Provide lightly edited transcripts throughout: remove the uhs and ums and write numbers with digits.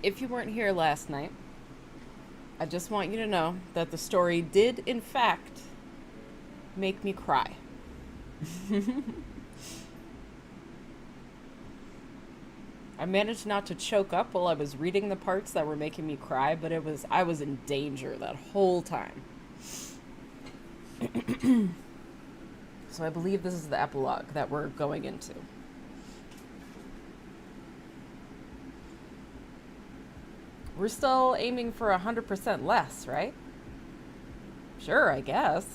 If you weren't here last night, I just want you to know that the story did, in fact, make me cry. I managed not to choke up while I was reading the parts that were making me cry, but I was in danger that whole time. So I believe this is the epilogue that we're going into. We're still aiming for 100% less, right? Sure, I guess.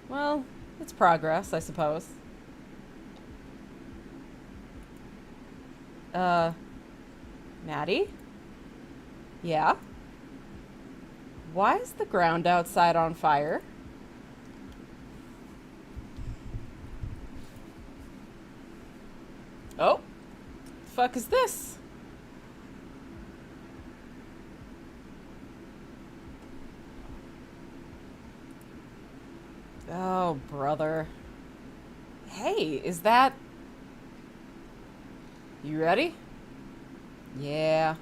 Well, it's progress, I suppose. Maddie? Yeah? Why is the ground outside on fire? Oh, the fuck is this? Oh, brother. Hey, is that... You ready? Yeah.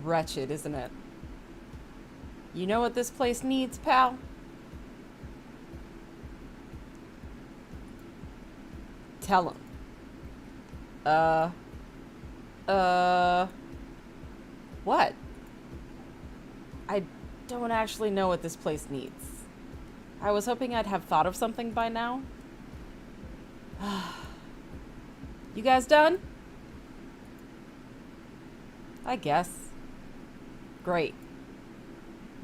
Wretched, isn't it? You know what this place needs, pal? Tell him. What? I don't actually know what this place needs. I was hoping I'd have thought of something by now. You guys done? I guess. Great.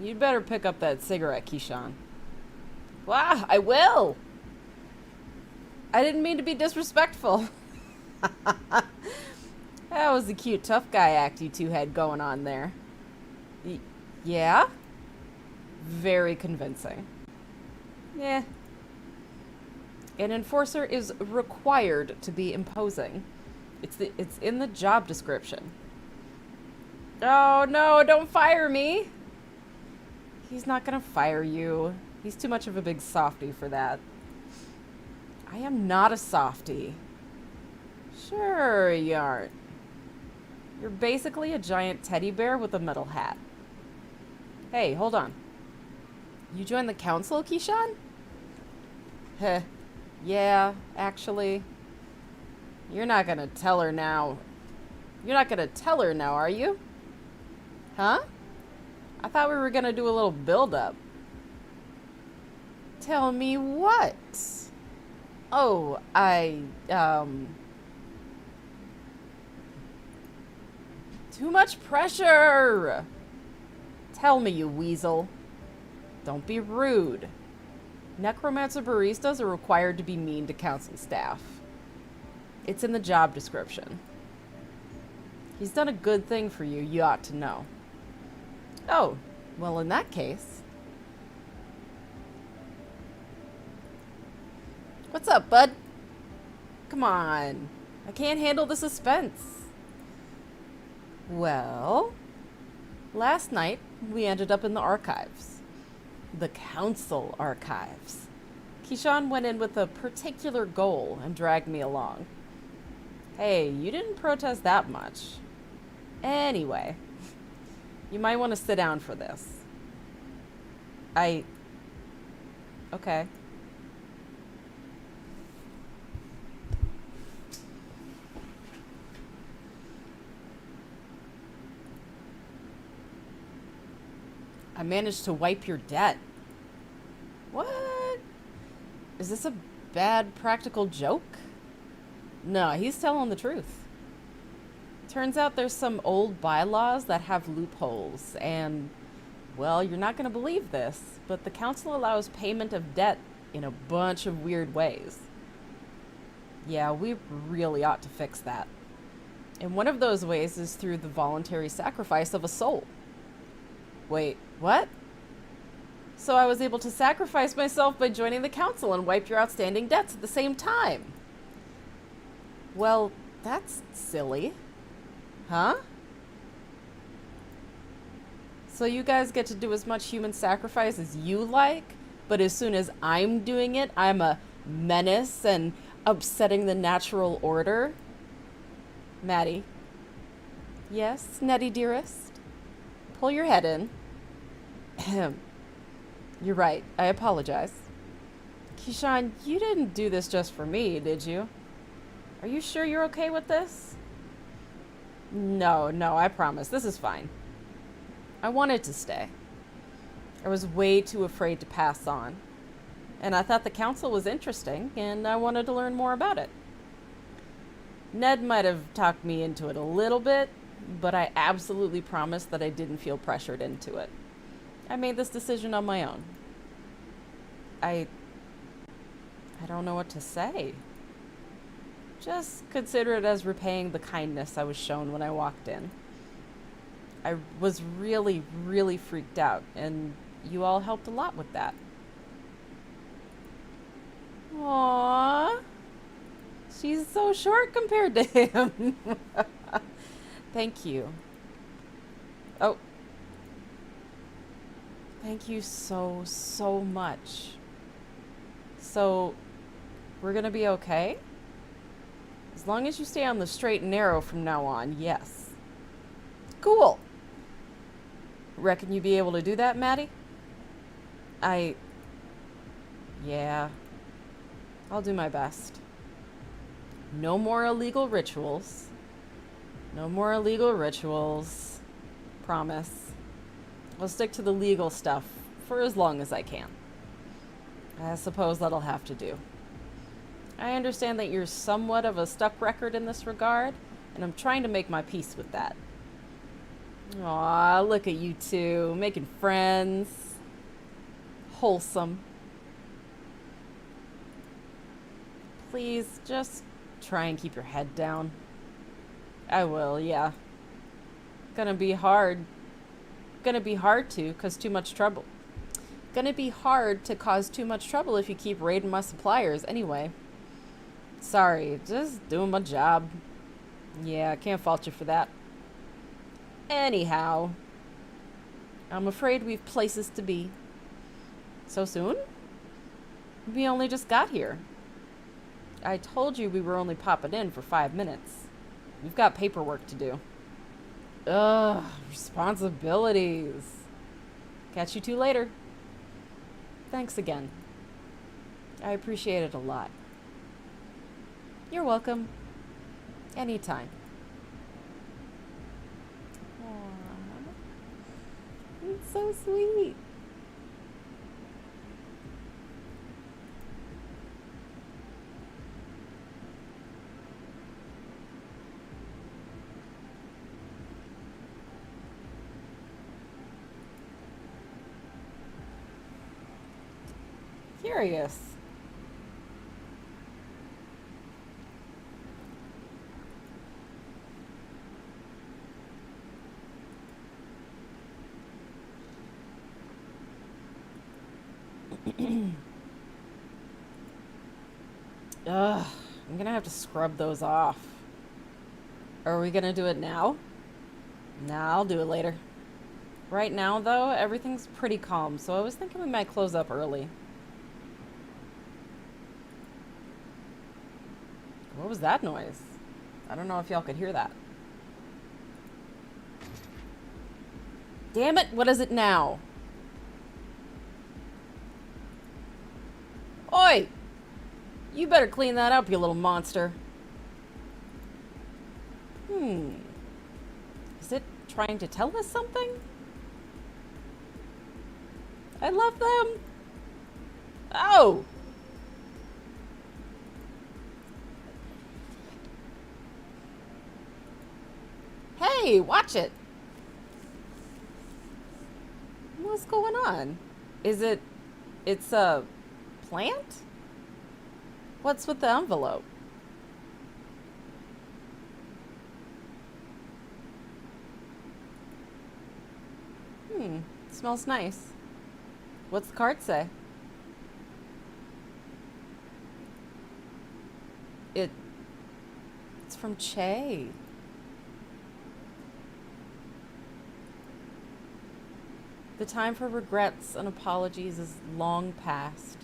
You'd better pick up that cigarette, Keyshawn. Wow, I will! I didn't mean to be disrespectful. That was the cute tough guy act you two had going on there. Yeah? Very convincing. Yeah. An enforcer is required to be imposing. It's in the job description. Oh no, don't fire me! He's not gonna fire you. He's too much of a big softie for that. I am not a softie. Sure you aren't. You're basically a giant teddy bear with a metal hat. Hey, hold on. You joined the council, Keyshawn? Heh. Yeah, actually. You're not gonna tell her now. You're not gonna tell her now, are you? Huh? I thought we were gonna do a little build-up. Tell me what? Oh, Too much pressure! Tell me, you weasel. Don't be rude. Necromancer baristas are required to be mean to council staff. It's in the job description. He's done a good thing for you, you ought to know. Oh, well, in that case. What's up, bud? Come on. I can't handle the suspense. Well, last night we ended up in the archives. The council archives. Keyshawn went in with a particular goal and dragged me along. Hey, you didn't protest that much. Anyway, you might want to sit down for this. Okay. I managed to wipe your debt. What? Is this a bad practical joke? No, he's telling the truth. Turns out there's some old bylaws that have loopholes, and, well, you're not going to believe this, but the council allows payment of debt in a bunch of weird ways. Yeah, we really ought to fix that. And one of those ways is through the voluntary sacrifice of a soul. Wait, what? So I was able to sacrifice myself by joining the council and wipe your outstanding debts at the same time. Well, that's silly. Huh? So you guys get to do as much human sacrifice as you like, but as soon as I'm doing it, I'm a menace and upsetting the natural order? Maddie. Yes, Nettie dearest? Pull your head in. Ahem. You're right. I apologize. Keyshawn, you didn't do this just for me, did you? Are you sure you're okay with this? No, I promise. This is fine. I wanted to stay. I was way too afraid to pass on. And I thought the council was interesting, and I wanted to learn more about it. Ned might have talked me into it a little bit, but I absolutely promised that I didn't feel pressured into it. I made this decision on my own. I don't know what to say. Just consider it as repaying the kindness I was shown when I walked in. I was really, really freaked out, and you all helped a lot with that. Aww. She's so short compared to him. Thank you. Oh. Thank you so, so much. So, we're gonna be okay? As long as you stay on the straight and narrow from now on, yes. Cool. Reckon you be able to do that, Maddie? Yeah. I'll do my best. No more illegal rituals. No more illegal rituals. Promise. I'll stick to the legal stuff for as long as I can. I suppose that'll have to do. I understand that you're somewhat of a stuck record in this regard, and I'm trying to make my peace with that. Aw, look at you two, making friends. Wholesome. Please, just try and keep your head down. I will, yeah. Gonna be hard. Gonna be hard to cause too much trouble. Gonna be hard to cause too much trouble if you keep raiding my suppliers anyway. Sorry, just doing my job. Yeah, I can't fault you for that. Anyhow, I'm afraid we've places to be. So soon? We only just got here. I told you we were only popping in for 5 minutes. We've got paperwork to do. Ugh, responsibilities. Catch you two later. Thanks again. I appreciate it a lot. You're welcome. Anytime. Aww. It's so sweet. Curious. Ugh, I'm gonna have to scrub those off. Are we gonna do it now? Nah, I'll do it later. Right now, though, everything's pretty calm, so I was thinking we might close up early. What was that noise? I don't know if y'all could hear that. Damn it, what is it now? Oi! You better clean that up, you little monster. Is it trying to tell us something? I love them. Oh! Hey, watch it. What's going on? It's a plant? What's with the envelope? Smells nice. What's the card say? It's from Che. The time for regrets and apologies is long past.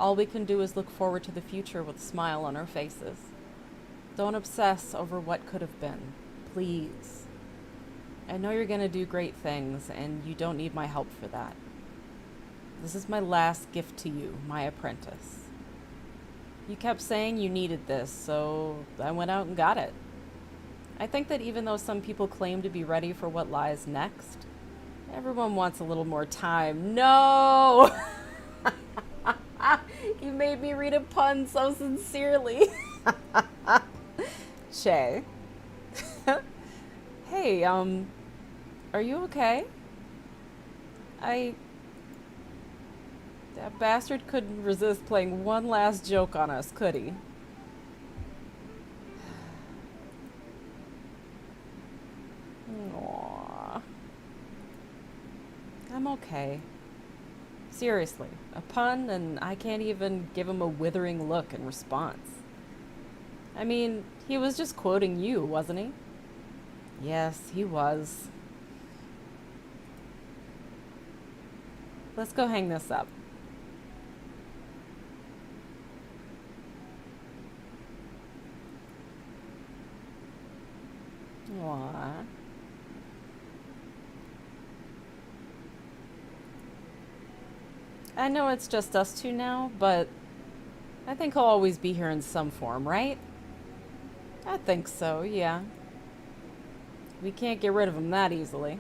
All we can do is look forward to the future with a smile on our faces. Don't obsess over what could have been. Please. I know you're gonna do great things, and you don't need my help for that. This is my last gift to you, my apprentice. You kept saying you needed this, so I went out and got it. I think that even though some people claim to be ready for what lies next, everyone wants a little more time. No! You made me read a pun so sincerely. Shay. Hey, are you okay? That bastard couldn't resist playing one last joke on us, could he? Aww. I'm okay. Seriously, a pun and I can't even give him a withering look in response. I mean, he was just quoting you, wasn't he? Yes, he was. Let's go hang this up. Aww. I know it's just us two now, but I think he'll always be here in some form, right? I think so, yeah. We can't get rid of him that easily.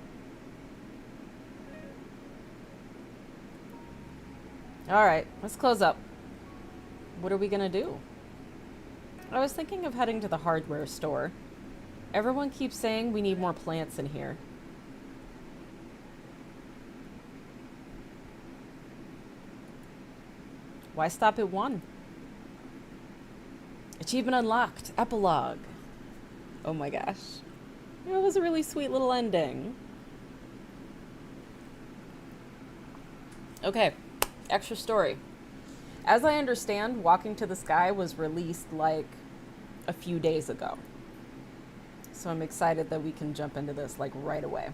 Alright, let's close up. What are we gonna do? I was thinking of heading to the hardware store. Everyone keeps saying we need more plants in here. Why stop at one? Achievement unlocked. Epilogue. Oh my gosh. It was a really sweet little ending. Okay, extra story. As I understand, Walking to the Sky was released like a few days ago. So I'm excited that we can jump into this like right away.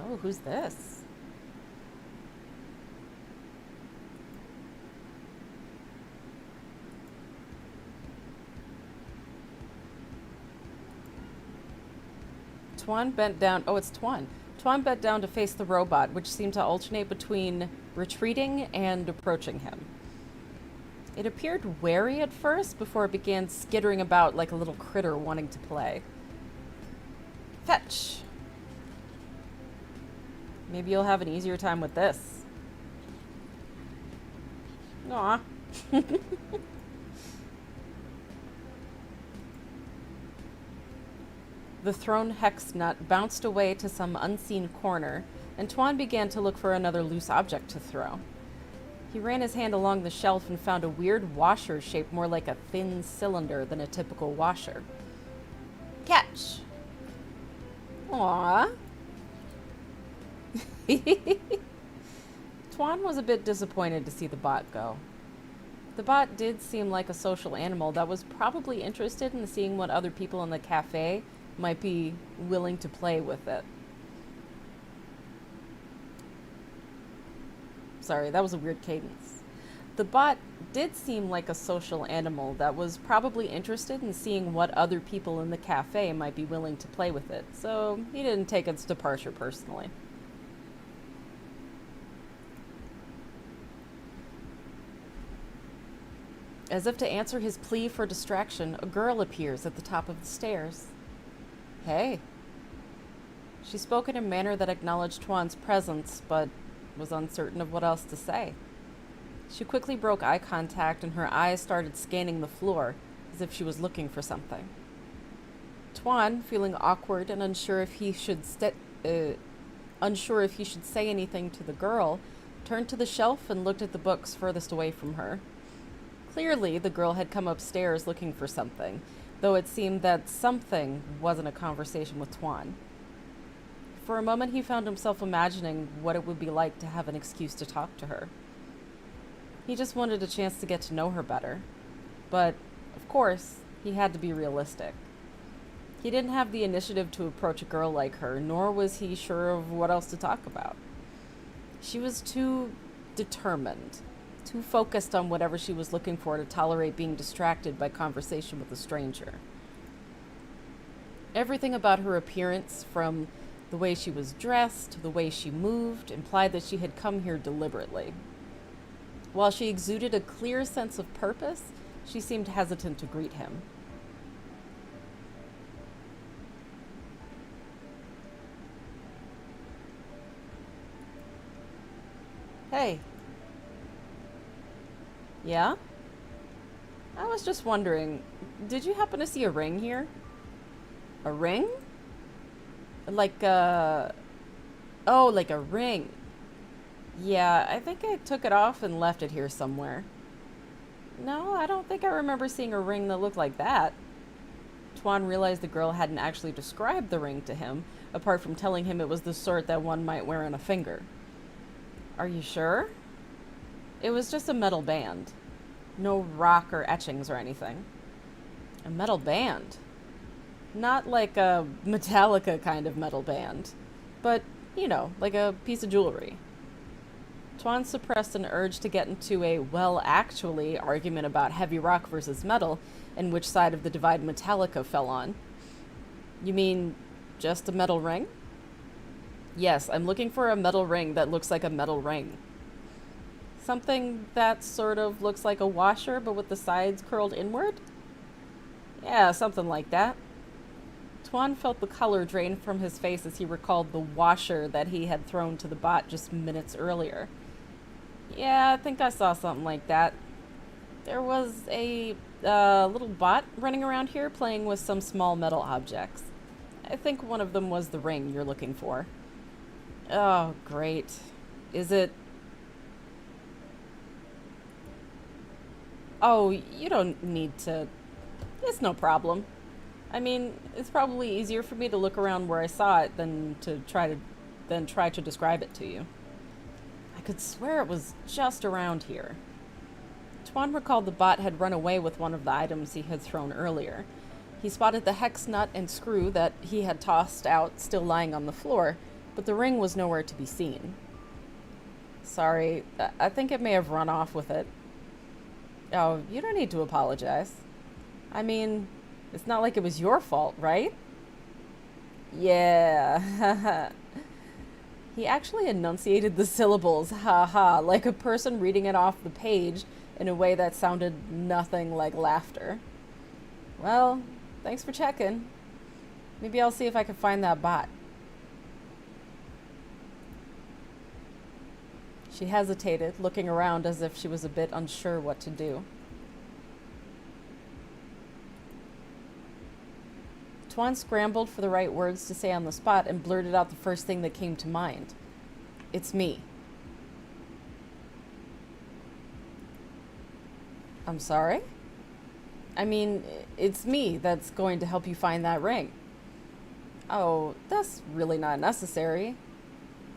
Oh, who's this? Tuan bent down. Oh, it's Tuan. Tuan bent down to face the robot, which seemed to alternate between retreating and approaching him. It appeared wary at first before it began skittering about like a little critter wanting to play. Fetch! Maybe you'll have an easier time with this. Aw. The thrown hex nut bounced away to some unseen corner, and Tuan began to look for another loose object to throw. He ran his hand along the shelf and found a weird washer shaped more like a thin cylinder than a typical washer. Catch! Aww. Tuan was a bit disappointed to see the bot go. The bot did seem like a social animal that was probably interested in seeing what other people in the cafe might be willing to play with it. Sorry, that was a weird cadence. The bot did seem like a social animal that was probably interested in seeing what other people in the cafe might be willing to play with it, so he didn't take its departure personally. As if to answer his plea for distraction, a girl appears at the top of the stairs. Hey. She spoke in a manner that acknowledged Tuan's presence, but was uncertain of what else to say. She quickly broke eye contact and her eyes started scanning the floor, as if she was looking for something. Tuan, feeling awkward and unsure if he should say anything to the girl, turned to the shelf and looked at the books furthest away from her. Clearly, the girl had come upstairs looking for something, though it seemed that something wasn't a conversation with Tuan. For a moment, he found himself imagining what it would be like to have an excuse to talk to her. He just wanted a chance to get to know her better. But, of course, he had to be realistic. He didn't have the initiative to approach a girl like her, nor was he sure of what else to talk about. She was too determined, too focused on whatever she was looking for to tolerate being distracted by conversation with a stranger. Everything about her appearance, from the way she was dressed to the way she moved, implied that she had come here deliberately. While she exuded a clear sense of purpose, she seemed hesitant to greet him. Hey. Yeah? I was just wondering, did you happen to see a ring here? A ring? Like a... Oh, like a ring. Yeah, I think I took it off and left it here somewhere. No, I don't think I remember seeing a ring that looked like that. Tuan realized the girl hadn't actually described the ring to him, apart from telling him it was the sort that one might wear on a finger. Are you sure? It was just a metal band. No rock or etchings or anything. A metal band? Not like a Metallica kind of metal band, but, you know, like a piece of jewelry. Tuan suppressed an urge to get into a, well, actually, argument about heavy rock versus metal and which side of the divide Metallica fell on. You mean just a metal ring? Yes, I'm looking for a metal ring that looks like a metal ring. Something that sort of looks like a washer, but with the sides curled inward? Yeah, something like that. Tuan felt the color drain from his face as he recalled the washer that he had thrown to the bot just minutes earlier. Yeah, I think I saw something like that. There was a little bot running around here playing with some small metal objects. I think one of them was the ring you're looking for. Oh, great. Is it... Oh, you don't need to... It's no problem. I mean, it's probably easier for me to look around where I saw it than try to describe it to you. I could swear it was just around here. Tuan recalled the bot had run away with one of the items he had thrown earlier. He spotted the hex nut and screw that he had tossed out still lying on the floor, but the ring was nowhere to be seen. Sorry, I think it may have run off with it. Oh, you don't need to apologize. I mean, it's not like it was your fault, right? Yeah. He actually enunciated the syllables, ha, like a person reading it off the page in a way that sounded nothing like laughter. Well, thanks for checking. Maybe I'll see if I can find that bot. She hesitated, looking around as if she was a bit unsure what to do. Tuan scrambled for the right words to say on the spot and blurted out the first thing that came to mind. It's me. I'm sorry? I mean, it's me that's going to help you find that ring. Oh, that's really not necessary.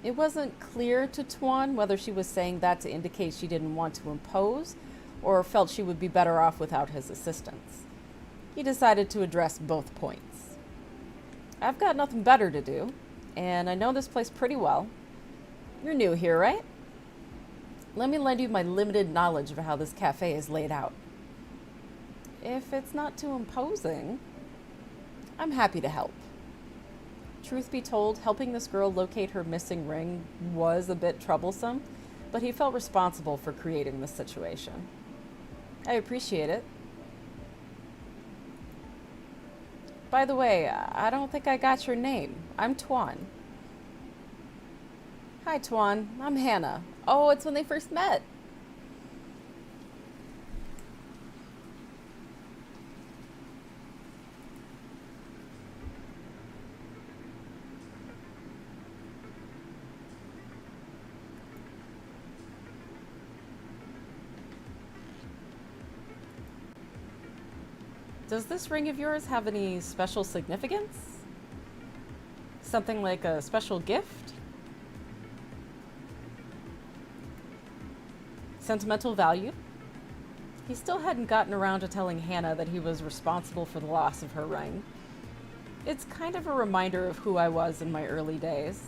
It wasn't clear to Tuan whether she was saying that to indicate she didn't want to impose or felt she would be better off without his assistance. He decided to address both points. I've got nothing better to do, and I know this place pretty well. You're new here, right? Let me lend you my limited knowledge of how this cafe is laid out. If it's not too imposing, I'm happy to help. Truth be told, helping this girl locate her missing ring was a bit troublesome, but he felt responsible for creating this situation. I appreciate it. By the way, I don't think I got your name. I'm Tuan. Hi, Tuan. I'm Hannah. Oh, it's when they first met. Does this ring of yours have any special significance? Something like a special gift? Sentimental value? He still hadn't gotten around to telling Hannah that he was responsible for the loss of her ring. It's kind of a reminder of who I was in my early days.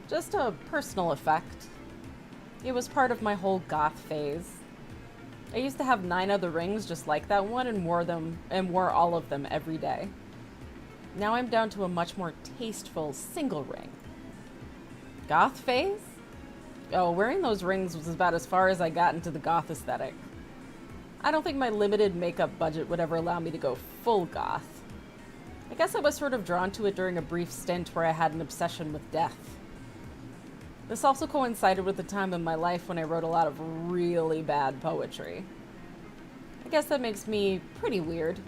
Just a personal effect. It was part of my whole goth phase. I used to have 9 other rings just like that one and wore all of them every day. Now I'm down to a much more tasteful single ring. Goth phase? Oh, wearing those rings was about as far as I got into the goth aesthetic. I don't think my limited makeup budget would ever allow me to go full goth. I guess I was sort of drawn to it during a brief stint where I had an obsession with death. This also coincided with the time in my life when I wrote a lot of really bad poetry. I guess that makes me pretty weird.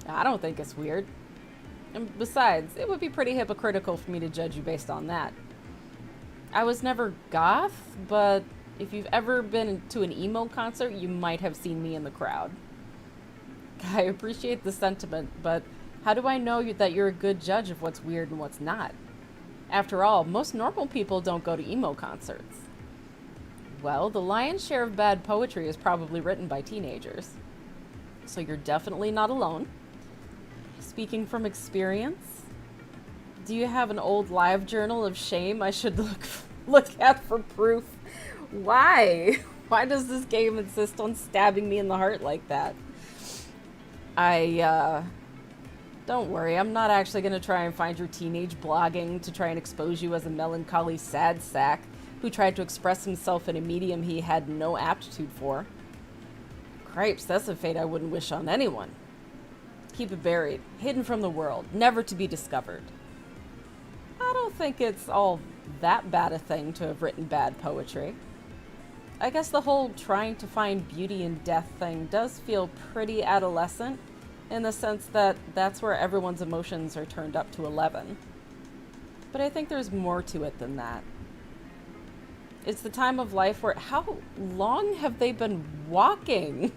I don't think it's weird. And besides, it would be pretty hypocritical for me to judge you based on that. I was never goth, but if you've ever been to an emo concert, you might have seen me in the crowd. I appreciate the sentiment, but how do I know that you're a good judge of what's weird and what's not? After all, most normal people don't go to emo concerts. Well, the lion's share of bad poetry is probably written by teenagers. So you're definitely not alone. Speaking from experience, do you have an old live journal of shame I should look at for proof? Why? Why does this game insist on stabbing me in the heart like that? Don't worry, I'm not actually going to try and find your teenage blogging to try and expose you as a melancholy sad sack who tried to express himself in a medium he had no aptitude for. Cripes, that's a fate I wouldn't wish on anyone. Keep it buried, hidden from the world, never to be discovered. I don't think it's all that bad a thing to have written bad poetry. I guess the whole trying to find beauty in death thing does feel pretty adolescent, in the sense that that's where everyone's emotions are turned up to 11. But I think there's more to it than that. It's the time of life where, how long have they been walking?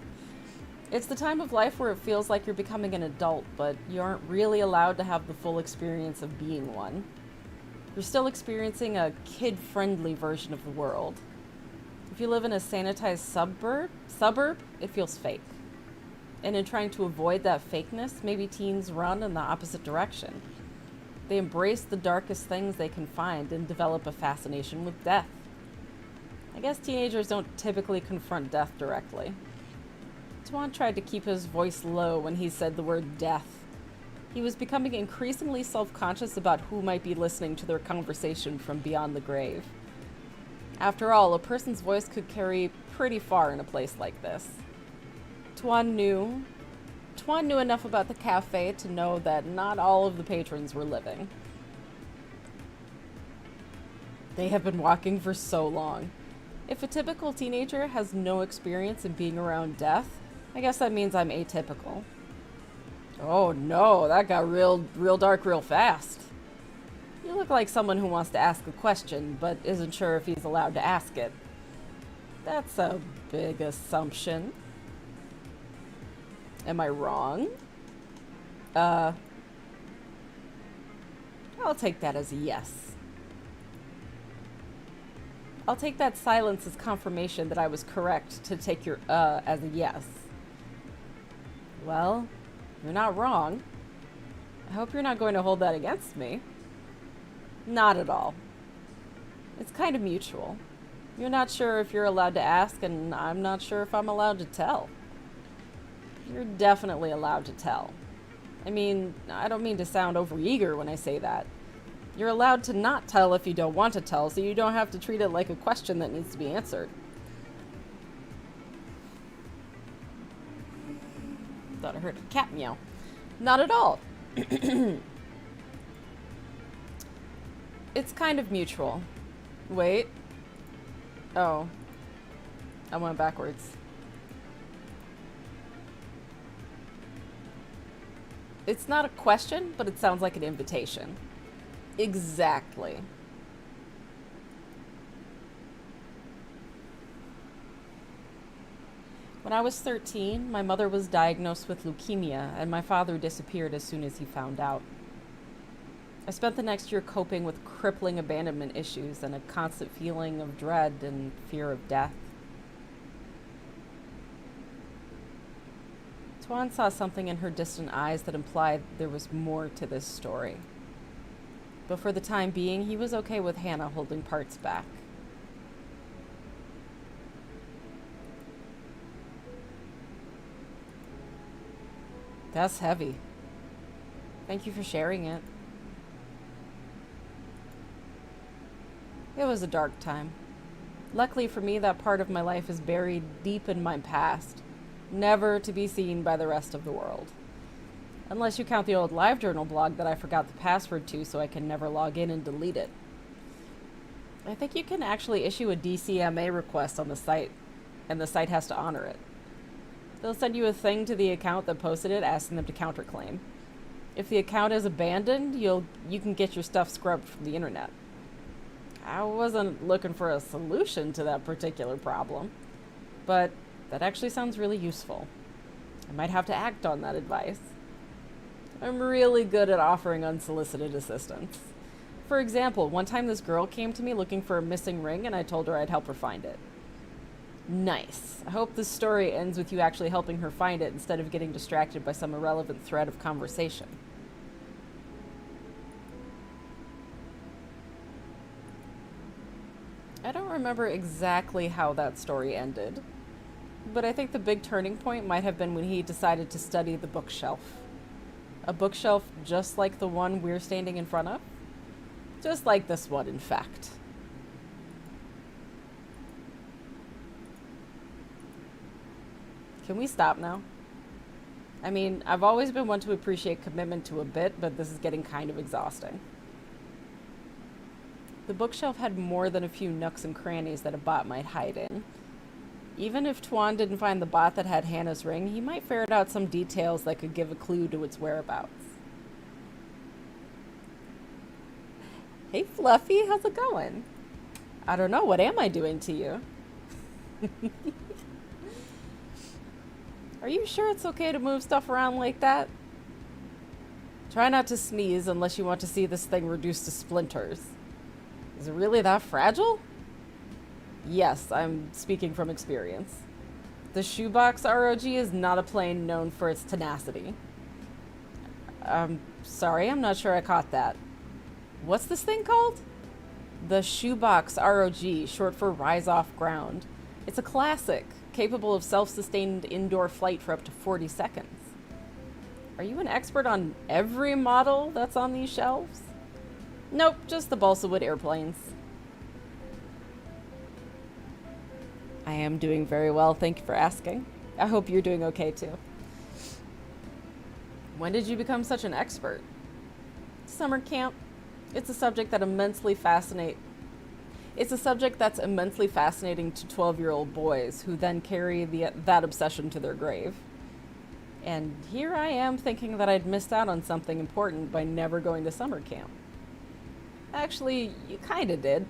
It's the time of life where it feels like you're becoming an adult, but you aren't really allowed to have the full experience of being one. You're still experiencing a kid-friendly version of the world. If you live in a sanitized suburb, it feels fake. And in trying to avoid that fakeness, maybe teens run in the opposite direction. They embrace the darkest things they can find and develop a fascination with death. I guess teenagers don't typically confront death directly. Tuan tried to keep his voice low when he said the word death. He was becoming increasingly self-conscious about who might be listening to their conversation from beyond the grave. After all, a person's voice could carry pretty far in a place like this. Tuan knew enough about the cafe to know that not all of the patrons were living. They have been walking for so long. If a typical teenager has no experience in being around death, I guess that means I'm atypical. Oh no, that got real dark real fast. You look like someone who wants to ask a question, but isn't sure if he's allowed to ask it. That's a big assumption. Am I wrong? I'll take that as a yes. I'll take that silence as confirmation that I was correct to take your as a yes. Well, you're not wrong. I hope you're not going to hold that against me. Not at all. It's kind of mutual. You're not sure if you're allowed to ask, and I'm not sure if I'm allowed to tell. You're definitely allowed to tell. I mean, I don't mean to sound overeager when I say that. You're allowed to not tell if you don't want to tell, so you don't have to treat it like a question that needs to be answered. Thought I heard a cat meow. Not at all. It's kind of mutual. Wait. Oh. I went backwards. It's not a question, but it sounds like an invitation. Exactly. When I was 13, my mother was diagnosed with leukemia, and my father disappeared as soon as he found out. I spent the next year coping with crippling abandonment issues and a constant feeling of dread and fear of death. Tuan saw something in her distant eyes that implied there was more to this story. But for the time being, he was okay with Hannah holding parts back. That's heavy. Thank you for sharing it. It was a dark time. Luckily for me, that part of my life is buried deep in my past, never to be seen by the rest of the world. Unless you count the old LiveJournal blog that I forgot the password to so I can never log in and delete it. I think you can actually issue a DCMA request on the site, and the site has to honor it. They'll send you a thing to the account that posted it asking them to counterclaim. If the account is abandoned, you can get your stuff scrubbed from the internet. I wasn't looking for a solution to that particular problem, but that actually sounds really useful. I might have to act on that advice. I'm really good at offering unsolicited assistance. For example, one time this girl came to me looking for a missing ring and I told her I'd help her find it. Nice. I hope this story ends with you actually helping her find it instead of getting distracted by some irrelevant thread of conversation. I don't remember exactly how that story ended, but I think the big turning point might have been when he decided to study the bookshelf. A bookshelf just like the one we're standing in front of? Just like this one, in fact. Can we stop now? I mean, I've always been one to appreciate commitment to a bit, but this is getting kind of exhausting. The bookshelf had more than a few nooks and crannies that a bot might hide in. Even if Tuan didn't find the bot that had Hannah's ring, he might ferret out some details that could give a clue to its whereabouts. Hey Fluffy, how's it going? I don't know, what am I doing to you? Are you sure it's okay to move stuff around like that? Try not to sneeze unless you want to see this thing reduced to splinters. Is it really that fragile? Yes, I'm speaking from experience. The shoebox ROG is not a plane known for its tenacity. Sorry, I'm not sure I caught that. What's this thing called? The shoebox ROG, short for Rise Off Ground. It's a classic, capable of self-sustained indoor flight for up to 40 seconds. Are you an expert on every model that's on these shelves? Nope, just the balsa wood airplanes. I am doing very well, thank you for asking. I hope you're doing okay too. When did you become such an expert? Summer camp. It's a subject that's immensely fascinating to 12-year-old boys who then carry that obsession to their grave. And here I am thinking that I'd missed out on something important by never going to summer camp. Actually, you kinda did.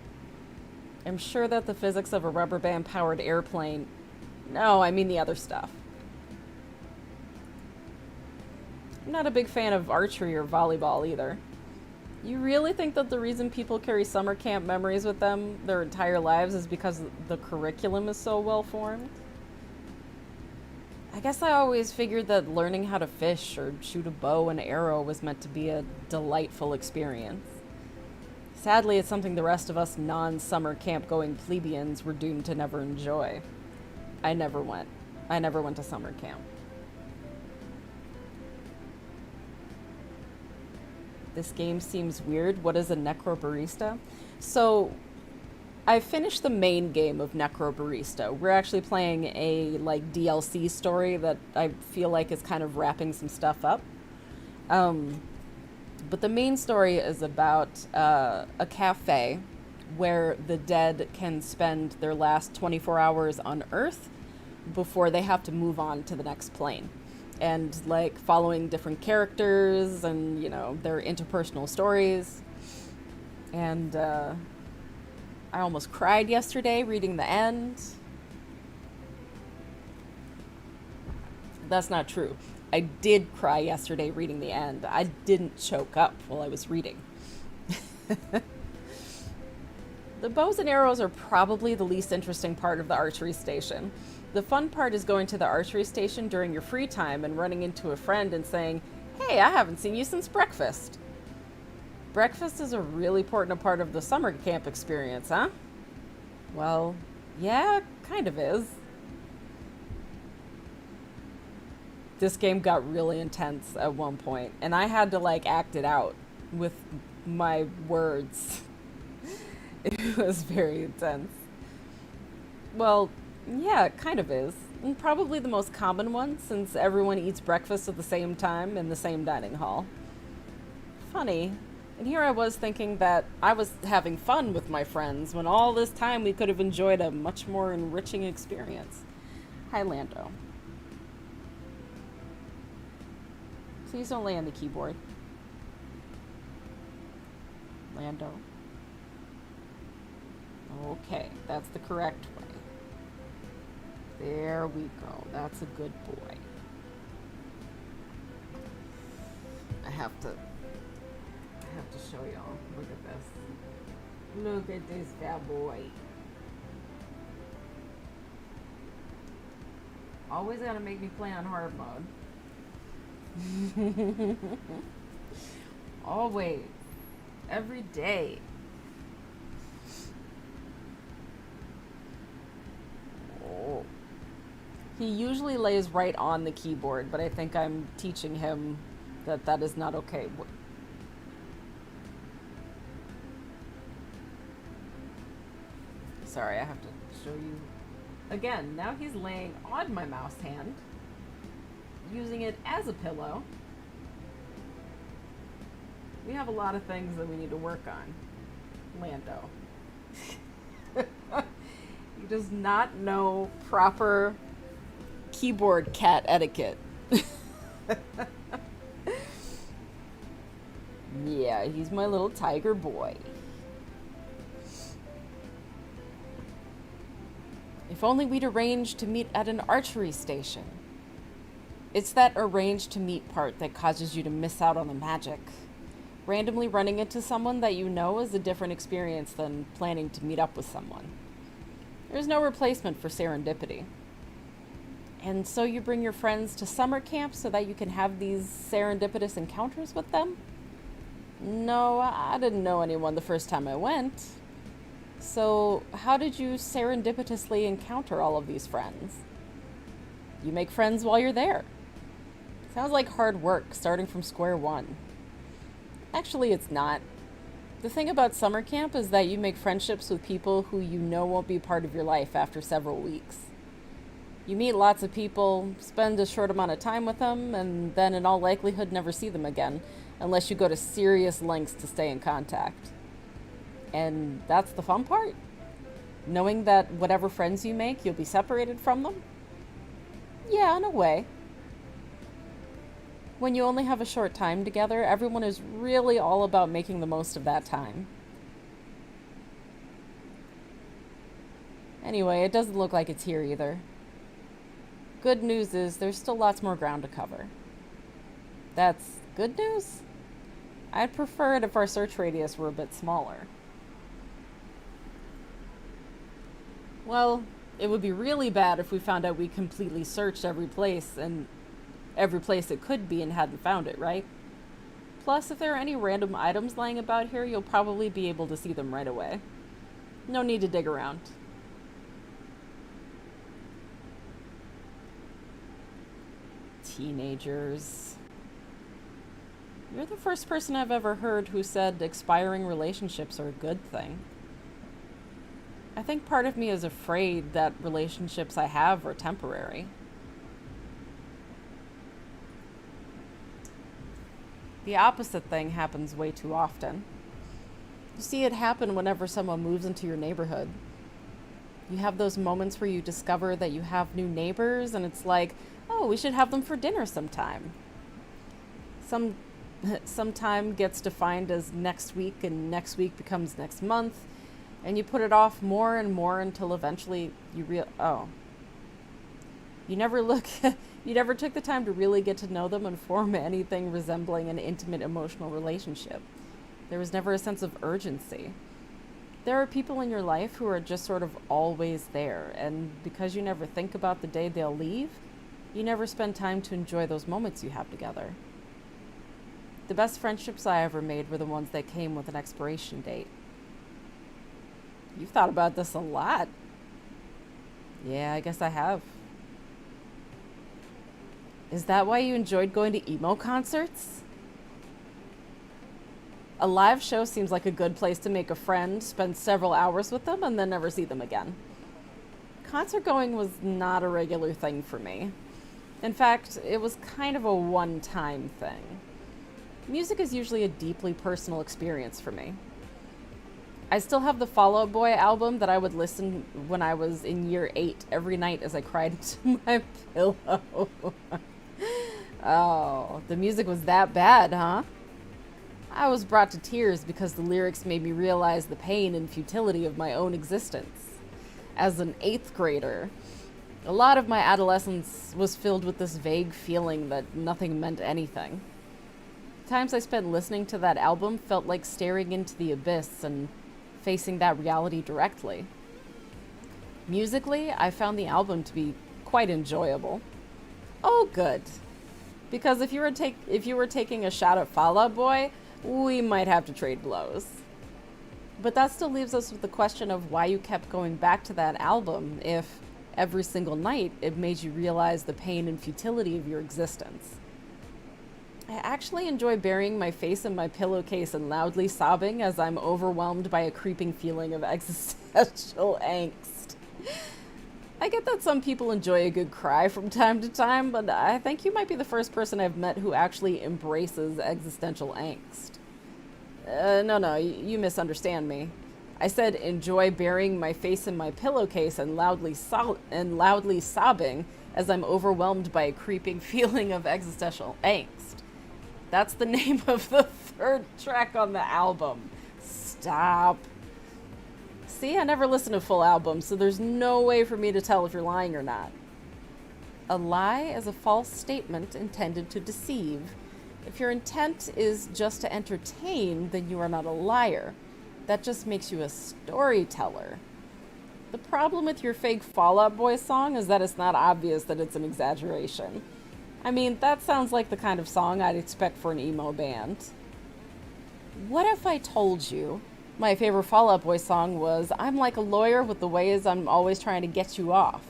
I'm sure that the physics of a rubber band powered airplane... No, I mean the other stuff. I'm not a big fan of archery or volleyball either. You really think that the reason people carry summer camp memories with them their entire lives is because the curriculum is so well formed? I guess I always figured that learning how to fish or shoot a bow and arrow was meant to be a delightful experience. Sadly, it's something the rest of us non-summer camp-going plebeians were doomed to never enjoy. I never went. I never went to summer camp. This game seems weird. What is a Necrobarista? So, I finished the main game of Necrobarista. We're actually playing a DLC story that I feel like is kind of wrapping some stuff up. But the main story is about a cafe where the dead can spend their last 24 hours on Earth before they have to move on to the next plane. And following different characters and, their interpersonal stories. And I almost cried yesterday reading the end. That's not true. I did cry yesterday reading the end. I didn't choke up while I was reading. The bows and arrows are probably the least interesting part of the archery station. The fun part is going to the archery station during your free time and running into a friend and saying, "Hey, I haven't seen you since breakfast." Breakfast is a really important part of the summer camp experience, huh? Well, yeah, kind of is. This game got really intense at one point, and I had to like act it out with my words. It was very intense. Well, yeah, it kind of is. And probably the most common one since everyone eats breakfast at the same time in the same dining hall. Funny. And here I was thinking that I was having fun with my friends when all this time we could have enjoyed a much more enriching experience. Hi, Lando. Please don't lay on the keyboard. Lando. Okay, that's the correct way. There we go. That's a good boy. I have to show y'all. Look at this. Look at this bad boy. Always gotta make me play on hard mode. Always. Every day. Oh. He usually lays right on the keyboard, but I think I'm teaching him that that is not okay. Sorry, I have to show you. Again, now he's laying on my mouse hand, using it as a pillow. We have a lot of things that we need to work on. Lando. He does not know proper keyboard cat etiquette. Yeah, he's my little tiger boy. If only we'd arranged to meet at an archery station. It's that arranged to meet part that causes you to miss out on the magic. Randomly running into someone that you know is a different experience than planning to meet up with someone. There's no replacement for serendipity. And so you bring your friends to summer camp so that you can have these serendipitous encounters with them? No, I didn't know anyone the first time I went. So how did you serendipitously encounter all of these friends? You make friends while you're there. Sounds like hard work, starting from square one. Actually, it's not. The thing about summer camp is that you make friendships with people who you know won't be part of your life after several weeks. You meet lots of people, spend a short amount of time with them, and then in all likelihood never see them again, unless you go to serious lengths to stay in contact. And that's the fun part. Knowing that whatever friends you make, you'll be separated from them. Yeah, in a way. When you only have a short time together, everyone is really all about making the most of that time. Anyway, it doesn't look like it's here either. Good news is there's still lots more ground to cover. That's good news? I'd prefer it if our search radius were a bit smaller. Well, it would be really bad if we found out we completely searched every place it could be and hadn't found it, right? Plus, if there are any random items lying about here, you'll probably be able to see them right away. No need to dig around. Teenagers. You're the first person I've ever heard who said expiring relationships are a good thing. I think part of me is afraid that relationships I have are temporary. The opposite thing happens way too often. You see it happen whenever someone moves into your neighborhood. You have those moments where you discover that you have new neighbors and it's like, oh, we should have them for dinner sometime. Sometime gets defined as next week and next week becomes next month. And you put it off more and more until eventually you You never took the time to really get to know them and form anything resembling an intimate emotional relationship. There was never a sense of urgency. There are people in your life who are just sort of always there, and because you never think about the day they'll leave, you never spend time to enjoy those moments you have together. The best friendships I ever made were the ones that came with an expiration date. You've thought about this a lot. Yeah, I guess I have. Is that why you enjoyed going to emo concerts? A live show seems like a good place to make a friend, spend several hours with them, and then never see them again. Concert going was not a regular thing for me. In fact, it was kind of a one-time thing. Music is usually a deeply personal experience for me. I still have the Fall Out Boy album that I would listen when I was in year 8 every night as I cried into my pillow. Oh, the music was that bad, huh? I was brought to tears because the lyrics made me realize the pain and futility of my own existence. As an 8th grader, a lot of my adolescence was filled with this vague feeling that nothing meant anything. Times I spent listening to that album felt like staring into the abyss and facing that reality directly. Musically, I found the album to be quite enjoyable. Oh, good. Because if you were taking a shot at Fall Out Boy, we might have to trade blows. But that still leaves us with the question of why you kept going back to that album if every single night it made you realize the pain and futility of your existence. I actually enjoy burying my face in my pillowcase and loudly sobbing as I'm overwhelmed by a creeping feeling of existential angst. I get that some people enjoy a good cry from time to time, but I think you might be the first person I've met who actually embraces existential angst. No, you misunderstand me. I said enjoy burying my face in my pillowcase and loudly sobbing as I'm overwhelmed by a creeping feeling of existential angst. That's the name of the 3rd track on the album. Stop. See, I never listen to full albums, so there's no way for me to tell if you're lying or not. A lie is a false statement intended to deceive. If your intent is just to entertain, then you are not a liar. That just makes you a storyteller. The problem with your fake Fall Out Boy song is that it's not obvious that it's an exaggeration. I mean, that sounds like the kind of song I'd expect for an emo band. What if I told you my favorite Fall Out Boy song was I'm Like a Lawyer with the Ways I'm Always Trying to Get You Off?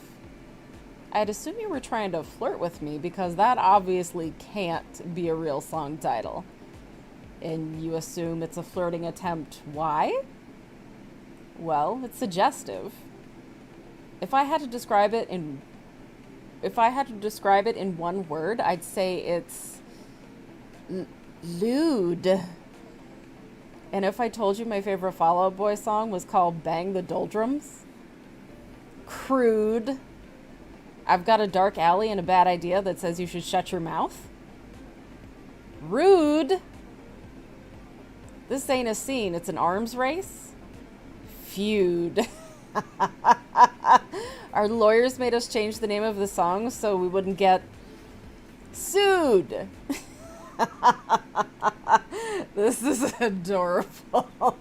I'd assume you were trying to flirt with me because that obviously can't be a real song title. And you assume it's a flirting attempt. Why? Well, it's suggestive. If I had to describe it in one word, I'd say it's lewd. And if I told you my favorite Fall Out Boy song was called Bang the Doldrums, crude. I've got a dark alley and a bad idea that says you should shut your mouth, rude. This ain't a scene, it's an arms race. Feud. Our lawyers made us change the name of the song so we wouldn't get sued. This is adorable.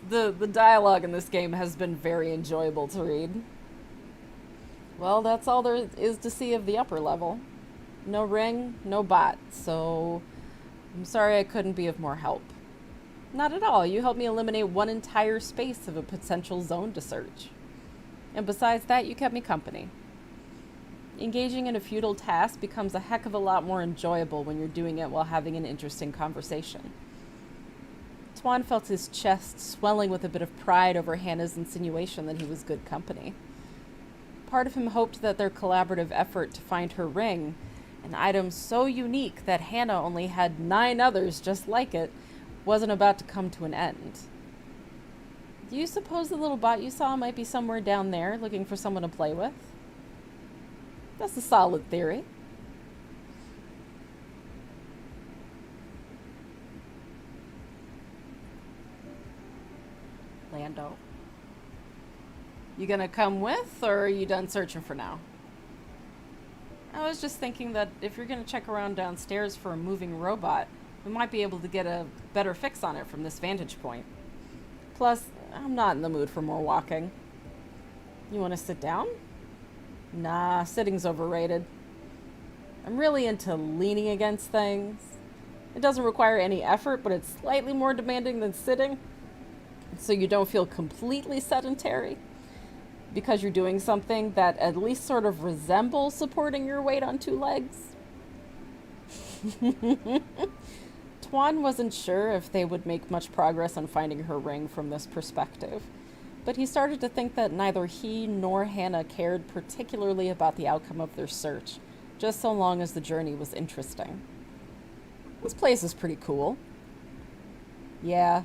The dialogue in this game has been very enjoyable to read. Well, that's all there is to see of the upper level. No ring, no bot, so I'm sorry I couldn't be of more help. Not at all. You helped me eliminate one entire space of a potential zone to search. And besides that, you kept me company. Engaging in a futile task becomes a heck of a lot more enjoyable when you're doing it while having an interesting conversation. Tuan felt his chest swelling with a bit of pride over Hannah's insinuation that he was good company. Part of him hoped that their collaborative effort to find her ring, an item so unique that Hannah only had 9 others just like it, wasn't about to come to an end. Do you suppose the little bot you saw might be somewhere down there looking for someone to play with? That's a solid theory. Lando. You gonna come with, or are you done searching for now? I was just thinking that if you're gonna check around downstairs for a moving robot, we might be able to get a better fix on it from this vantage point. Plus, I'm not in the mood for more walking. You wanna sit down? Nah, sitting's overrated. I'm really into leaning against things. It doesn't require any effort, but it's slightly more demanding than sitting, so you don't feel completely sedentary. because you're doing something that at least sort of resembles supporting your weight on two legs. Tuan wasn't sure if they would make much progress on finding her ring from this perspective, but he started to think that neither he nor Hannah cared particularly about the outcome of their search, just so long as the journey was interesting. This place is pretty cool. Yeah.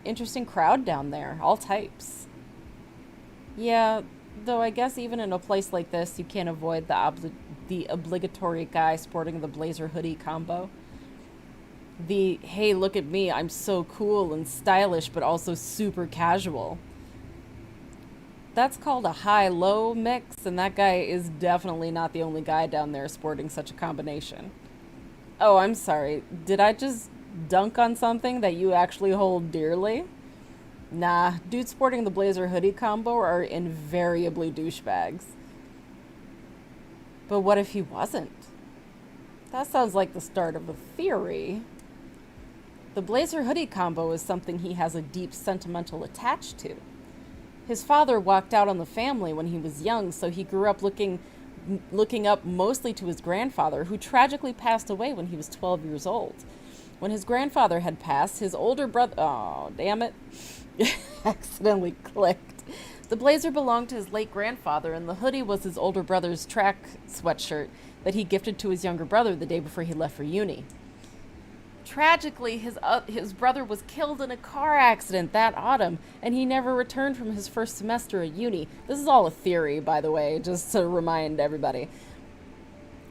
Interesting crowd down there, all types. Yeah, though I guess even in a place like this, you can't avoid the obligatory guy sporting the blazer hoodie combo. The, hey, look at me, I'm so cool and stylish, but also super casual. That's called a high-low mix, and that guy is definitely not the only guy down there sporting such a combination. Oh, I'm sorry. Did I just dunk on something that you actually hold dearly? Nah, dudes sporting the blazer hoodie combo are invariably douchebags. But what if he wasn't? That sounds like the start of a theory. The blazer hoodie combo is something he has a deep sentimental attach to. His father walked out on the family when he was young, so he grew up looking up mostly to his grandfather, who tragically passed away when he was 12 years old. When his grandfather had passed, his older brother... Oh, damn it. Accidentally clicked. The blazer belonged to his late grandfather, and the hoodie was his older brother's track sweatshirt that he gifted to his younger brother the day before he left for uni. Tragically, his brother was killed in a car accident that autumn, and he never returned from his first semester at uni. This is all a theory, by the way, just to remind everybody.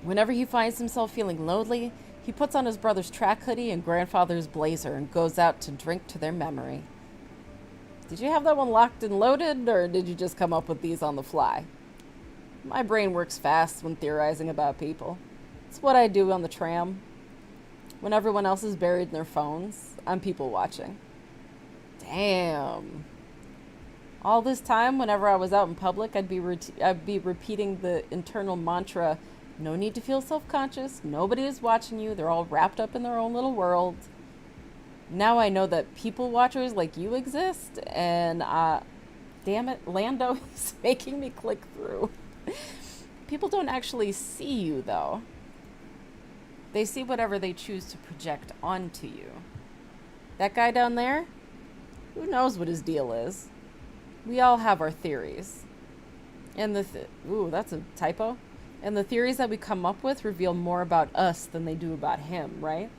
Whenever he finds himself feeling lonely, he puts on his brother's track hoodie and grandfather's blazer and goes out to drink to their memory. Did you have that one locked and loaded, or did you just come up with these on the fly? My brain works fast when theorizing about people. It's what I do on the tram. When everyone else is buried in their phones, I'm people watching. Damn. All this time, whenever I was out in public, I'd be repeating the internal mantra, no need to feel self-conscious, nobody is watching you, they're all wrapped up in their own little world. Now I know that people watchers like you exist, and damn it, Lando is making me click through. People don't actually see you, though. They see whatever they choose to project onto you. That guy down there? Who knows what his deal is? We all have our theories. And ooh, that's a typo. And the theories that we come up with reveal more about us than they do about him, right?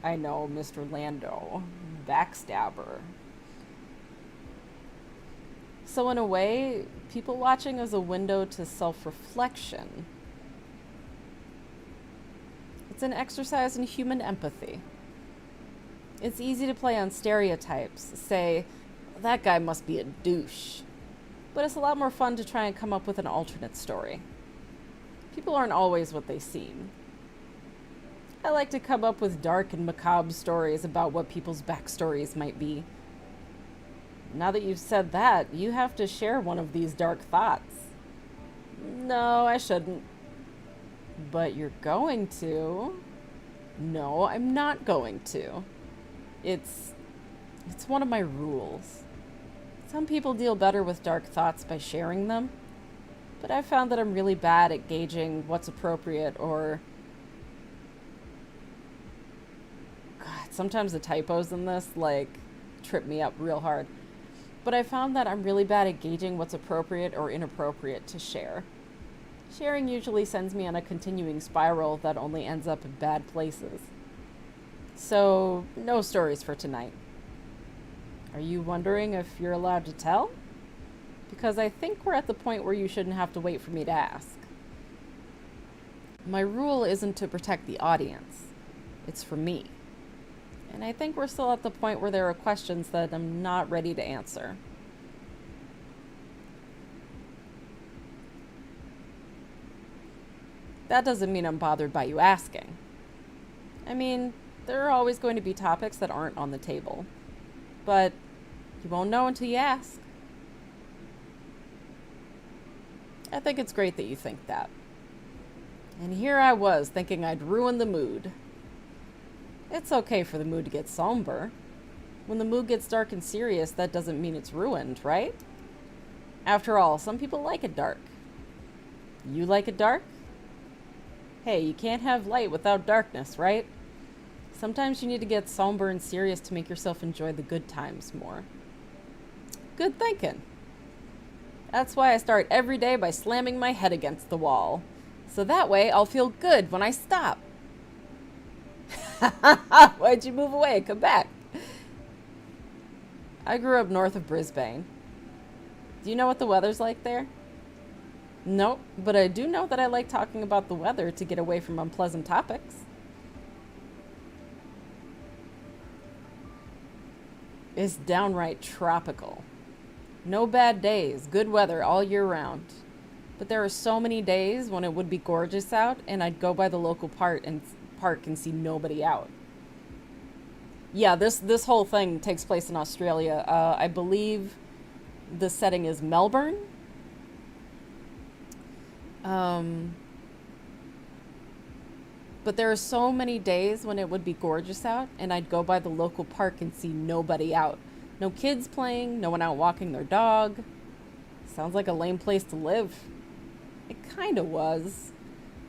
I know, Mr. Lando. Backstabber. So in a way, people watching is a window to self-reflection. It's an exercise in human empathy. It's easy to play on stereotypes, say, that guy must be a douche. But it's a lot more fun to try and come up with an alternate story. People aren't always what they seem. I like to come up with dark and macabre stories about what people's backstories might be. Now that you've said that, you have to share one of these dark thoughts. No, I shouldn't. But you're going to. No, I'm not going to. It's one of my rules. Some people deal better with dark thoughts by sharing them, but I've found that I'm really bad at gauging what's appropriate or... God, sometimes the typos in this, trip me up real hard. But I found that I'm really bad at gauging what's appropriate or inappropriate to share. Sharing usually sends me on a continuing spiral that only ends up in bad places. So, no stories for tonight. Are you wondering if you're allowed to tell? Because I think we're at the point where you shouldn't have to wait for me to ask. My rule isn't to protect the audience. It's for me. And I think we're still at the point where there are questions that I'm not ready to answer. That doesn't mean I'm bothered by you asking. I mean, there are always going to be topics that aren't on the table. But you won't know until you ask. I think it's great that you think that. And here I was, thinking I'd ruin the mood. It's okay for the mood to get somber. When the mood gets dark and serious, that doesn't mean it's ruined, right? After all, some people like it dark. You like it dark? Hey, you can't have light without darkness, right? Sometimes you need to get somber and serious to make yourself enjoy the good times more. Good thinking. That's why I start every day by slamming my head against the wall. So that way I'll feel good when I stop. Why'd you move away? Come back. I grew up north of Brisbane. Do you know what the weather's like there? Nope, but I do know that I like talking about the weather to get away from unpleasant topics. It's downright tropical. No bad days, good weather all year round. But there are so many days when it would be gorgeous out and I'd go by the local park and see nobody out. Yeah, this whole thing takes place in Australia. I believe the setting is Melbourne. But there are so many days when it would be gorgeous out and I'd go by the local park and see nobody out. No kids playing, no one out walking their dog. Sounds like a lame place to live. It kind of was.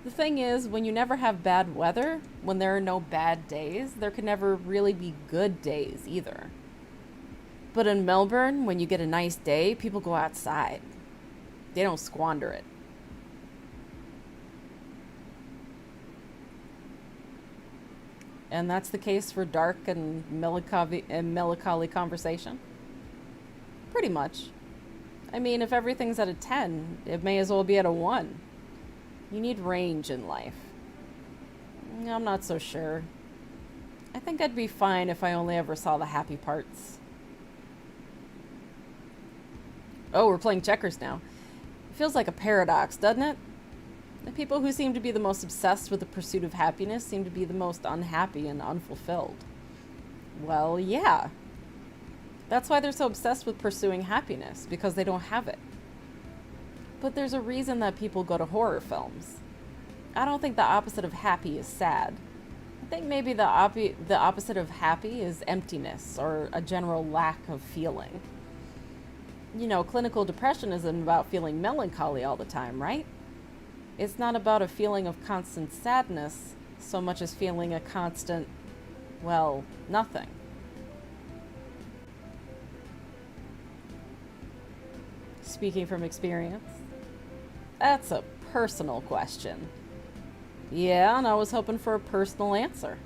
The thing is, when you never have bad weather, when there are no bad days, there can never really be good days either. But in Melbourne, when you get a nice day, people go outside. They don't squander it. And that's the case for dark and melancholy conversation? Pretty much. I mean, if everything's at a 10, it may as well be at a 1. You need range in life. I'm not so sure. I think I'd be fine if I only ever saw the happy parts. Oh, we're playing checkers now. It feels like a paradox, doesn't it? The people who seem to be the most obsessed with the pursuit of happiness seem to be the most unhappy and unfulfilled. Well, yeah. That's why they're so obsessed with pursuing happiness, because they don't have it. But there's a reason that people go to horror films. I don't think the opposite of happy is sad. I think maybe the opposite of happy is emptiness or a general lack of feeling. You know, clinical depression isn't about feeling melancholy all the time, right? It's not about a feeling of constant sadness so much as feeling a constant, well, nothing. Speaking from experience, that's a personal question. Yeah, and I was hoping for a personal answer.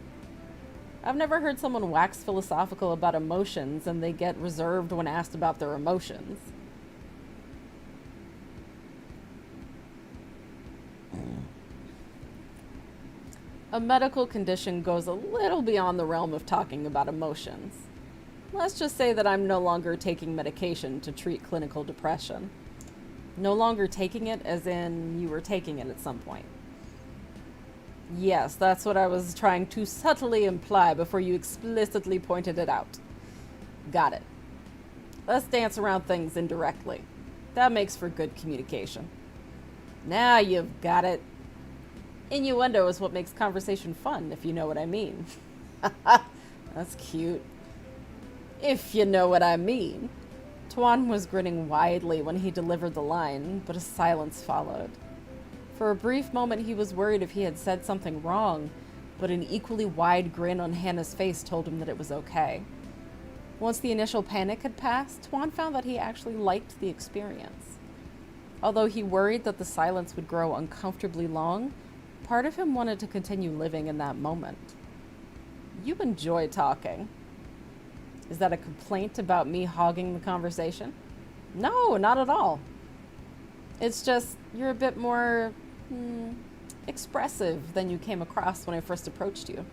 I've never heard someone wax philosophical about emotions and they get reserved when asked about their emotions. A medical condition goes a little beyond the realm of talking about emotions. Let's just say that I'm no longer taking medication to treat clinical depression. No longer taking it as in you were taking it at some point. Yes, that's what I was trying to subtly imply before you explicitly pointed it out. Got it. Let's dance around things indirectly. That makes for good communication. Now you've got it. Innuendo is what makes conversation fun, if you know what I mean. That's cute. If you know what I mean. Tuan was grinning widely when he delivered the line, but a silence followed. For a brief moment he was worried if he had said something wrong, but an equally wide grin on Hannah's face told him that it was okay. Once the initial panic had passed, Tuan found that he actually liked the experience. Although he worried that the silence would grow uncomfortably long, part of him wanted to continue living in that moment. You enjoy talking. Is that a complaint about me hogging the conversation? No, not at all. It's just you're a bit more expressive than you came across when I first approached you.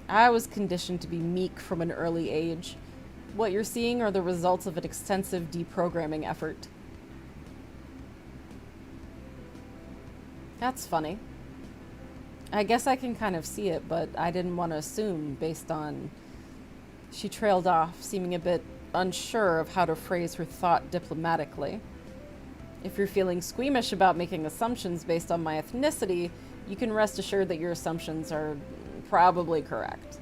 I was conditioned to be meek from an early age. What you're seeing are the results of an extensive deprogramming effort. That's funny. I guess I can kind of see it, but I didn't want to assume based on... She trailed off, seeming a bit unsure of how to phrase her thought diplomatically. If you're feeling squeamish about making assumptions based on my ethnicity, you can rest assured that your assumptions are probably correct.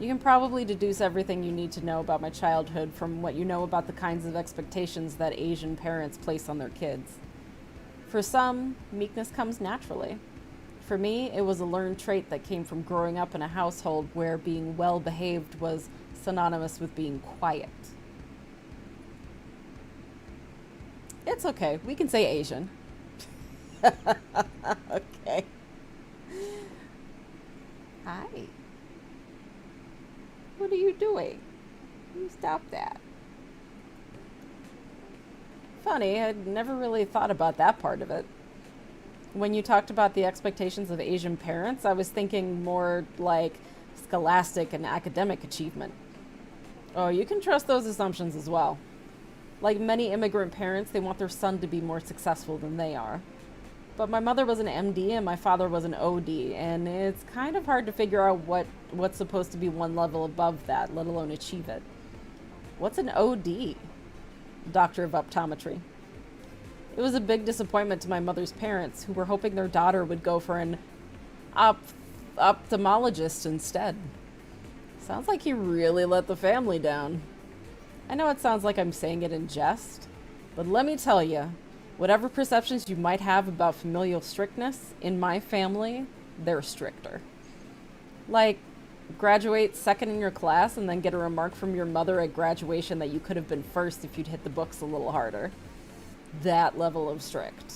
You can probably deduce everything you need to know about my childhood from what you know about the kinds of expectations that Asian parents place on their kids. For some, meekness comes naturally. For me, it was a learned trait that came from growing up in a household where being well behaved was synonymous with being quiet. It's okay. We can say Asian. Okay. Hi. What are you doing? You stop that. Funny, I'd never really thought about that part of it. When you talked about the expectations of Asian parents, I was thinking more like scholastic and academic achievement. Oh, you can trust those assumptions as well. Like many immigrant parents, they want their son to be more successful than they are. But my mother was an MD and my father was an OD, and it's kind of hard to figure out what's supposed to be one level above that, let alone achieve it. What's an OD? Doctor of Optometry. It was a big disappointment to my mother's parents, who were hoping their daughter would go for an ophthalmologist instead. Sounds like he really let the family down. I know it sounds like I'm saying it in jest, but let me tell you, whatever perceptions you might have about familial strictness, in my family, they're stricter. Like, graduate second in your class and then get a remark from your mother at graduation that you could have been first if you'd hit the books a little harder. That level of strict.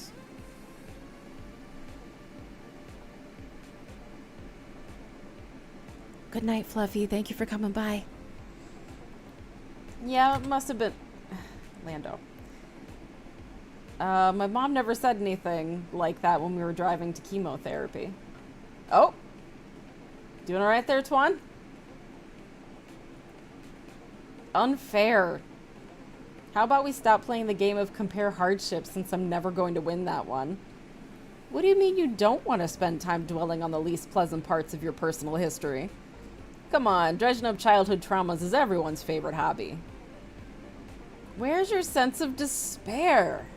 Good night, Fluffy. Thank you for coming by. Yeah, it must have been... Lando. My mom never said anything like that when we were driving to chemotherapy. Oh! Doing all right there, Twan? Unfair. How about we stop playing the game of compare hardships since I'm never going to win that one? What do you mean you don't want to spend time dwelling on the least pleasant parts of your personal history? Come on, dredging up childhood traumas is everyone's favorite hobby. Where's your sense of despair?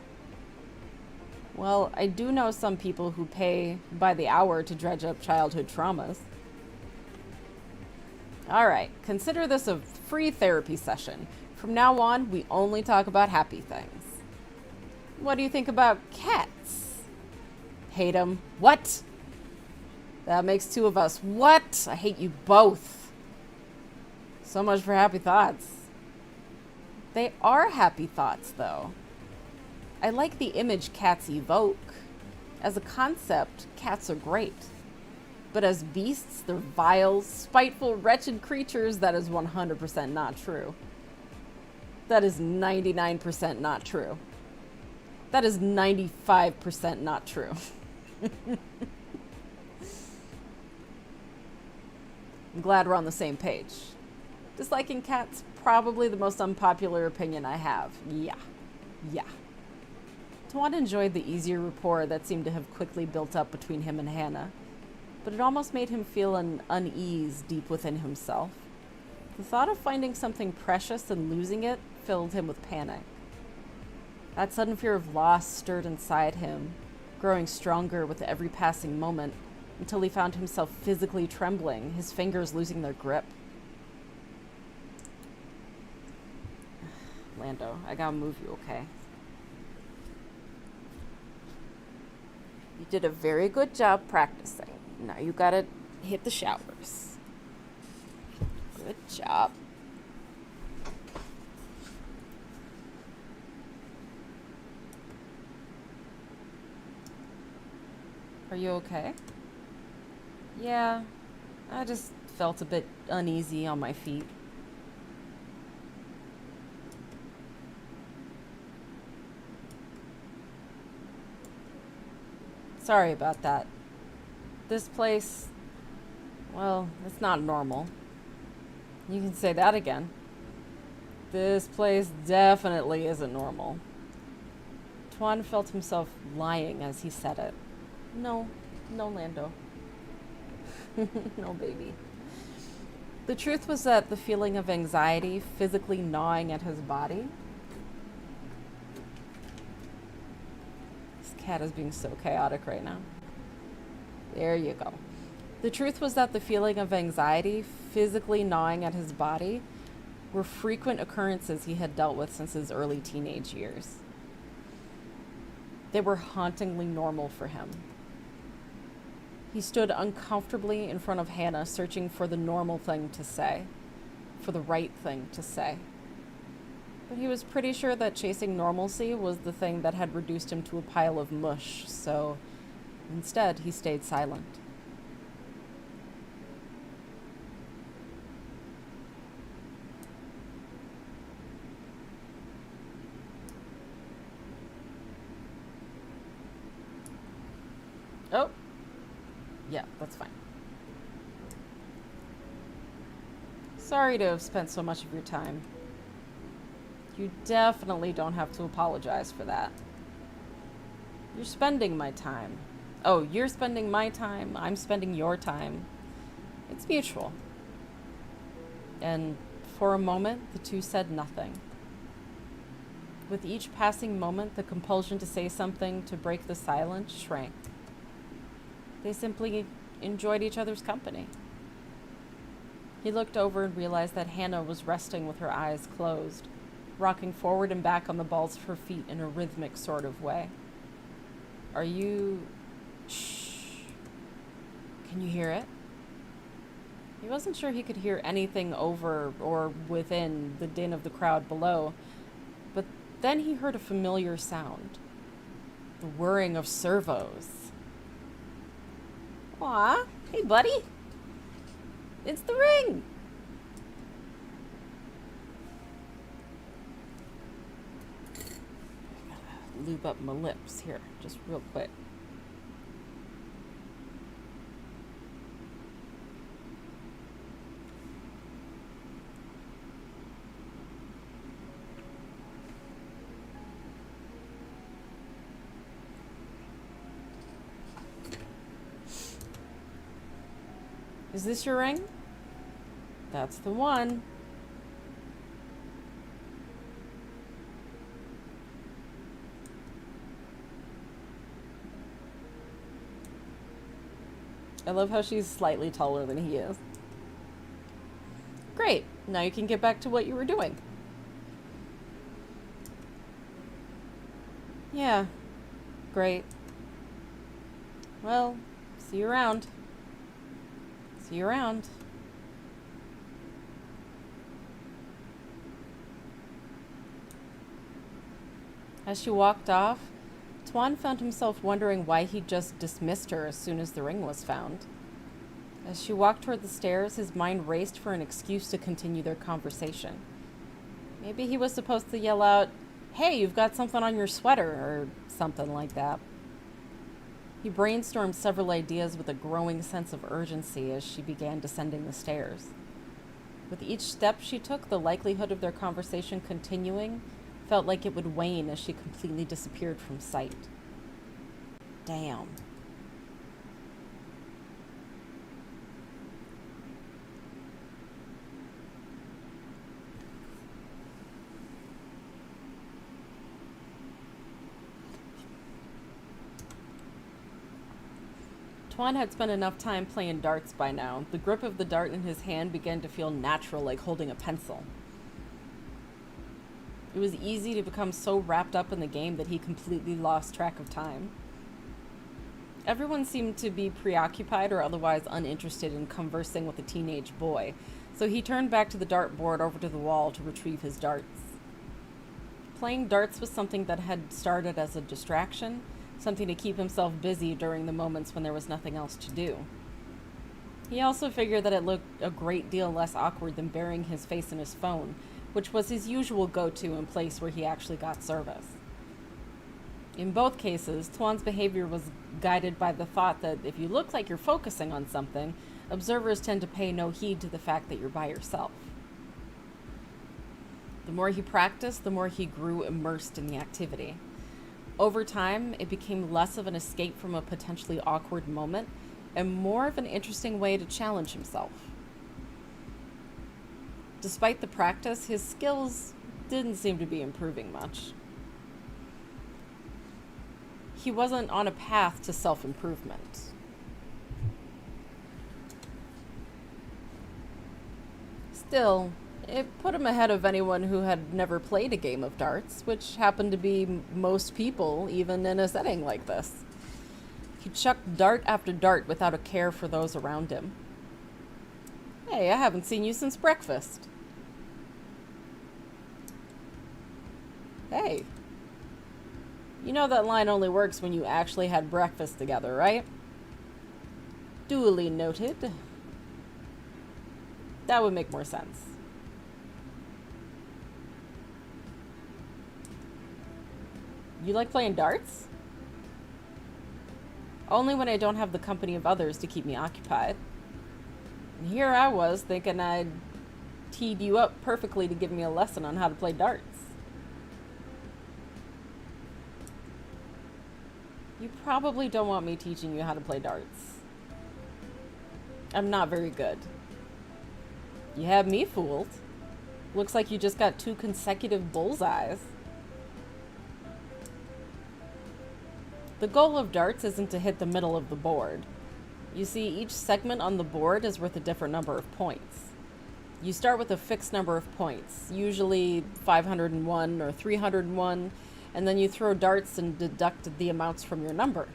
Well, I do know some people who pay by the hour to dredge up childhood traumas. Alright, consider this a free therapy session. From now on, we only talk about happy things. What do you think about cats? Hate them. What? That makes two of us. What? I hate you both. So much for happy thoughts. They are happy thoughts, though. I like the image cats evoke. As a concept, cats are great. But as beasts, they're vile, spiteful, wretched creatures. That is 100% not true. That is 99% not true. That is 95% not true. I'm glad we're on the same page. Disliking cats, probably the most unpopular opinion I have. Yeah. Tuan enjoyed the easier rapport that seemed to have quickly built up between him and Hannah, but it almost made him feel an unease deep within himself. The thought of finding something precious and losing it filled him with panic. That sudden fear of loss stirred inside him, growing stronger with every passing moment, until he found himself physically trembling, his fingers losing their grip. Lando, I gotta move you, okay? You did a very good job practicing. Now you gotta hit the showers. Good job. Are you okay? Yeah, I just felt a bit uneasy on my feet. Sorry about that. This place, well, it's not normal. You can say that again. This place definitely isn't normal. Tuan felt himself lying as he said it. No, Lando. No, baby. The truth was that the feeling of anxiety physically gnawing at his body. This cat is being so chaotic right now. There you go. The truth was that the feeling of anxiety physically gnawing at his body were frequent occurrences he had dealt with since his early teenage years. They were hauntingly normal for him. He stood uncomfortably in front of Hannah, searching for the normal thing to say, for the right thing to say. But he was pretty sure that chasing normalcy was the thing that had reduced him to a pile of mush, so instead he stayed silent. Oh, yeah, that's fine. Sorry to have spent so much of your time. You definitely don't have to apologize for that. You're spending my time. Oh, you're spending my time, I'm spending your time. It's mutual. And for a moment, the two said nothing. With each passing moment, the compulsion to say something to break the silence shrank. They simply enjoyed each other's company. He looked over and realized that Hannah was resting with her eyes closed, rocking forward and back on the balls of her feet in a rhythmic sort of way. Are you... Shh. Can you hear it? He wasn't sure he could hear anything over or within the din of the crowd below, but then he heard a familiar sound. The whirring of servos. Aw, hey buddy. It's the ring. Lube up my lips here, just real quick. Is this your ring? That's the one. I love how she's slightly taller than he is. Great. Now you can get back to what you were doing. Yeah. Great. Well, see you around. See you around. As she walked off, Tuan found himself wondering why he just dismissed her as soon as the ring was found. As she walked toward the stairs, his mind raced for an excuse to continue their conversation. Maybe he was supposed to yell out, "Hey, you've got something on your sweater," or something like that. He brainstormed several ideas with a growing sense of urgency as she began descending the stairs. With each step she took, the likelihood of their conversation continuing felt like it would wane as she completely disappeared from sight. Damn. Tuan had spent enough time playing darts by now. The grip of the dart in his hand began to feel natural, like holding a pencil. It was easy to become so wrapped up in the game that he completely lost track of time. Everyone seemed to be preoccupied or otherwise uninterested in conversing with a teenage boy, so he turned back to the dartboard over to the wall to retrieve his darts. Playing darts was something that had started as a distraction, something to keep himself busy during the moments when there was nothing else to do. He also figured that it looked a great deal less awkward than burying his face in his phone, which was his usual go-to in place where he actually got service. In both cases, Tuan's behavior was guided by the thought that if you look like you're focusing on something, observers tend to pay no heed to the fact that you're by yourself. The more he practiced, the more he grew immersed in the activity. Over time, it became less of an escape from a potentially awkward moment and more of an interesting way to challenge himself. Despite the practice, his skills didn't seem to be improving much. He wasn't on a path to self-improvement. Still, it put him ahead of anyone who had never played a game of darts, which happened to be most people, even in a setting like this. He chucked dart after dart without a care for those around him. Hey, I haven't seen you since breakfast. Hey. You know that line only works when you actually had breakfast together, right? Duly noted. That would make more sense. You like playing darts? Only when I don't have the company of others to keep me occupied. And here I was thinking I'd teed you up perfectly to give me a lesson on how to play darts. You probably don't want me teaching you how to play darts. I'm not very good. You have me fooled. Looks like you just got 2 consecutive bullseyes. The goal of darts isn't to hit the middle of the board. You see, each segment on the board is worth a different number of points. You start with a fixed number of points, usually 501 or 301, and then you throw darts and deduct the amounts from your number.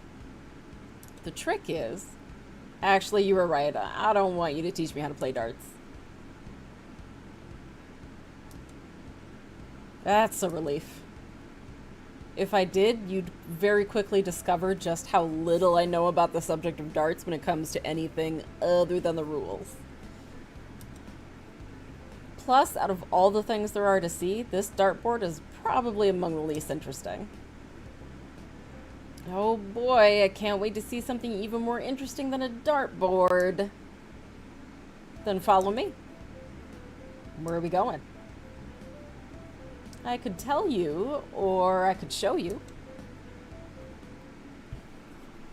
The trick is... Actually, you were right. I don't want you to teach me how to play darts. That's a relief. If I did, you'd very quickly discover just how little I know about the subject of darts when it comes to anything other than the rules. Plus, out of all the things there are to see, this dartboard is probably among the least interesting. Oh boy, I can't wait to see something even more interesting than a dartboard. Then follow me. Where are we going? I could tell you, or I could show you.